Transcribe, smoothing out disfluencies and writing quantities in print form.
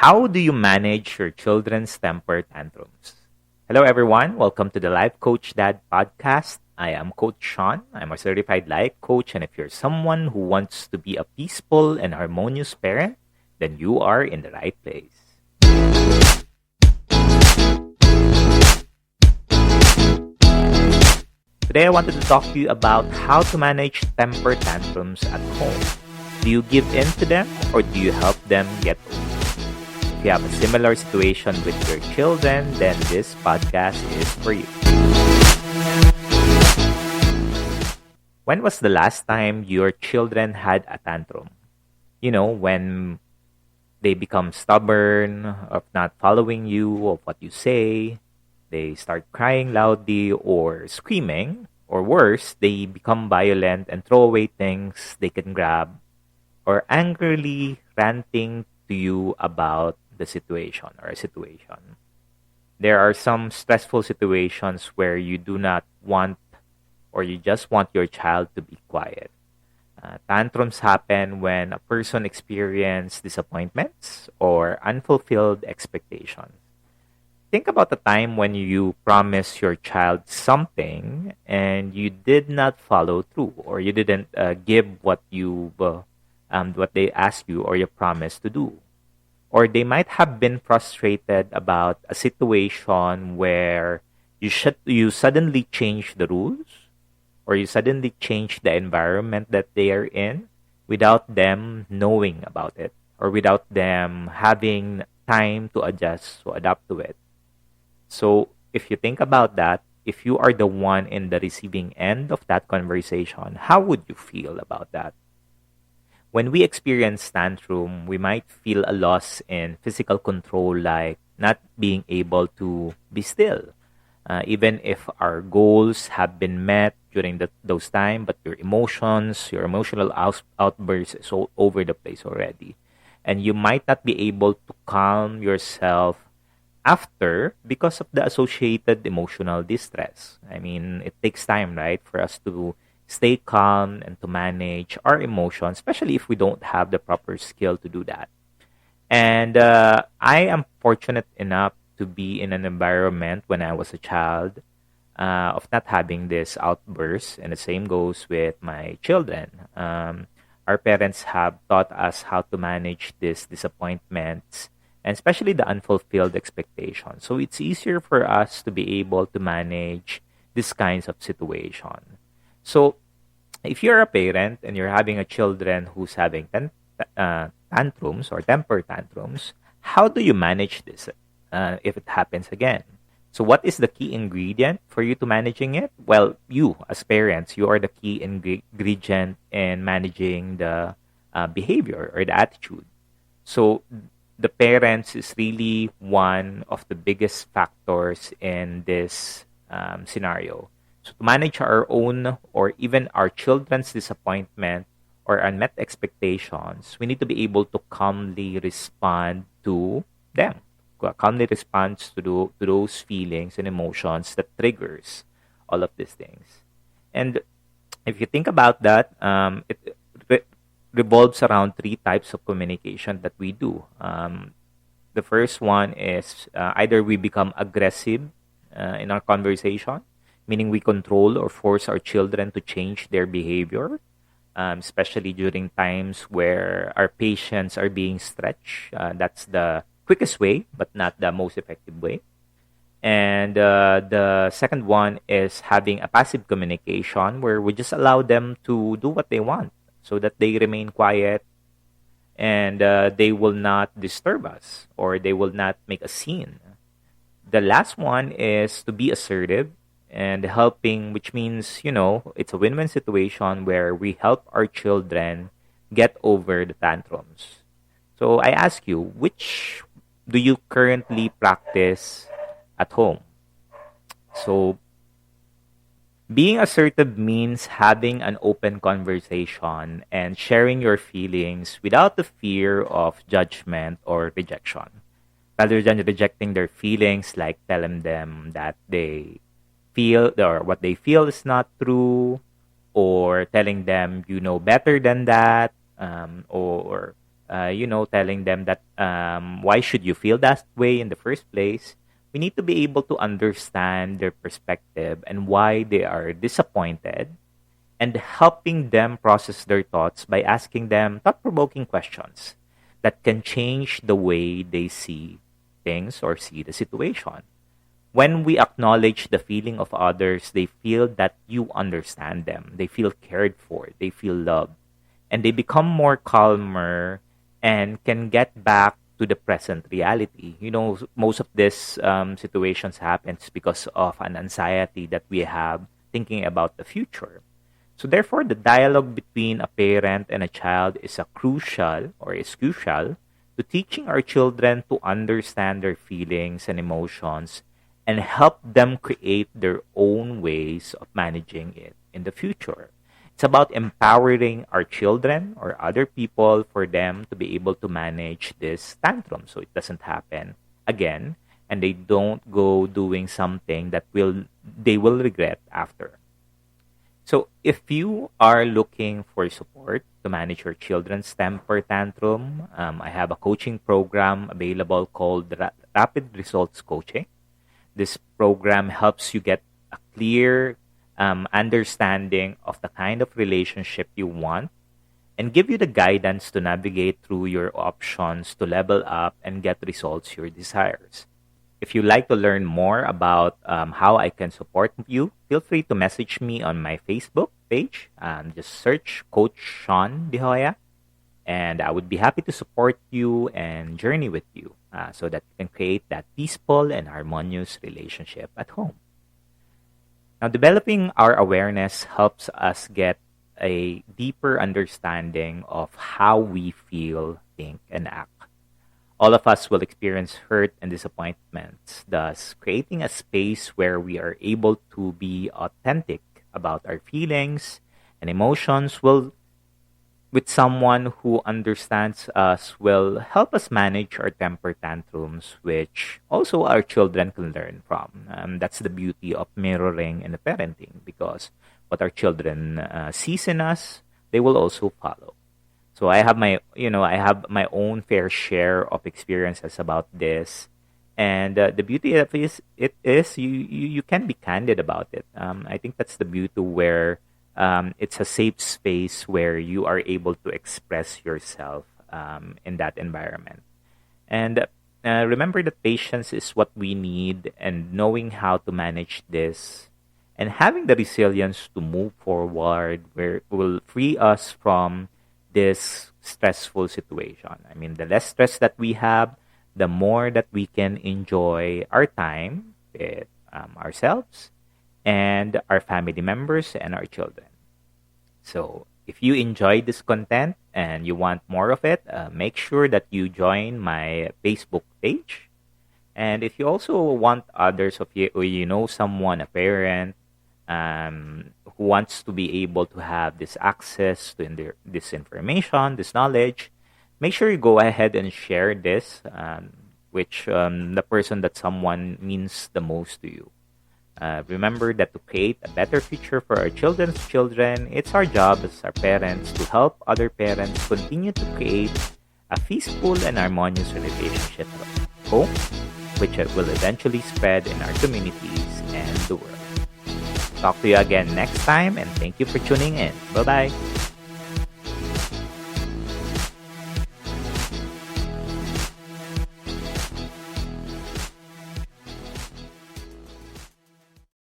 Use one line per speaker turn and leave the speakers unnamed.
How do you manage your children's temper tantrums? Hello, everyone. Welcome to the Life Coach Dad podcast. I am Coach Sean. I'm a certified life coach. And if you're someone who wants to be a peaceful and harmonious parent, then you are in the right place. Today, I wanted to talk to you about how to manage temper tantrums at home. Do you give in to them or do you help them get over? If you have a similar situation with your children, then this podcast is for you. When was the last time your children had a tantrum? You know, when they become stubborn of not following you, of what you say, they start crying loudly or screaming, or worse, they become violent and throw away things they can grab, or angrily ranting to you about the situation or a situation. There are some stressful situations where you do not want or you just want your child to be quiet. Tantrums happen when a person experiences disappointments or unfulfilled expectations. Think about the time when you promised your child something and you did not follow through, or you didn't give what they asked you or you promised to do. Or they might have been frustrated about a situation where you suddenly change the rules, or you suddenly change the environment that they are in without them knowing about it, or without them having time to adjust, to adapt to it. So if you think about that, if you are the one in the receiving end of that conversation, how would you feel about that? When we experience tantrum, we might feel a loss in physical control, like not being able to be still. Even if our goals have been met during those time, but your emotions, your emotional outbursts is all over the place already. And you might not be able to calm yourself after because of the associated emotional distress. I mean, it takes time, right, for us to stay calm and to manage our emotions, especially if we don't have the proper skill to do that. And I am fortunate enough to be in an environment when I was a child of not having this outburst, and the same goes with my children. Our parents have taught us how to manage these disappointments and especially the unfulfilled expectations. So it's easier for us to be able to manage these kinds of situation. So, if you're a parent and you're having a children who's having tantrums or temper tantrums, how do you manage this if it happens again? So, what is the key ingredient for you to managing it? Well, you as parents, you are the key ingredient in managing the behavior or the attitude. So, the parents is really one of the biggest factors in this scenario. So to manage our own or even our children's disappointment or unmet expectations, we need to be able to calmly respond to them. Calmly respond to those feelings and emotions that triggers all of these things. And if you think about that, it revolves around three types of communication that we do. The first one is either we become aggressive in our conversation, meaning we control or force our children to change their behavior, especially during times where our patience are being stretched. That's the quickest way, but not the most effective way. And the second one is having a passive communication where we just allow them to do what they want so that they remain quiet and they will not disturb us or they will not make a scene. The last one is to be assertive and helping, which means, it's a win-win situation where we help our children get over the tantrums. So I ask you, which do you currently practice at home? So being assertive means having an open conversation and sharing your feelings without the fear of judgment or rejection. Rather than rejecting their feelings, like telling them that they feel or what they feel is not true, or telling them you know better than that, or telling them that why should you feel that way in the first place. We need to be able to understand their perspective and why they are disappointed, and helping them process their thoughts by asking them thought-provoking questions that can change the way they see things or see the situation. When we acknowledge the feeling of others, they feel that you understand them. They feel cared for. They feel loved. And they become more calmer and can get back to the present reality. Most of these situations happens because of an anxiety that we have thinking about the future. So therefore, the dialogue between a parent and a child is crucial to teaching our children to understand their feelings and emotions and help them create their own ways of managing it in the future. It's about empowering our children or other people for them to be able to manage this tantrum so it doesn't happen again and they don't go doing something that they will regret after. So if you are looking for support to manage your children's temper tantrum, I have a coaching program available called Rapid Results Coaching. This program helps you get a clear understanding of the kind of relationship you want and give you the guidance to navigate through your options to level up and get results your desires. If you'd like to learn more about how I can support you, feel free to message me on my Facebook page. Just search Coach Sean De Hoya, and I would be happy to support you and journey with you so that you can create that peaceful and harmonious relationship at home. Now, developing our awareness helps us get a deeper understanding of how we feel, think, and act. All of us will experience hurt and disappointments, thus creating a space where we are able to be authentic about our feelings and emotions with someone who understands us will help us manage our temper tantrums, which also our children can learn from. That's the beauty of mirroring and parenting, because what our children sees in us, they will also follow. So I have my own fair share of experiences about this, and the beauty of it is you can be candid about it. I think that's the beauty where it's a safe space where you are able to express yourself in that environment. And remember that patience is what we need, and knowing how to manage this and having the resilience to move forward will free us from this stressful situation. I mean, the less stress that we have, the more that we can enjoy our time with ourselves and our family members and our children. So if you enjoy this content and you want more of it, make sure that you join my Facebook page. And if you also want others of you, or you know someone, a parent, who wants to be able to have this access to this information, this knowledge, make sure you go ahead and share this, which the person that someone means the most to you. Remember that to create a better future for our children's children, it's our job as our parents to help other parents continue to create a peaceful and harmonious relationship at home, which will eventually spread in our communities and the world. Talk to you again next time, and thank you for tuning in. Bye-bye.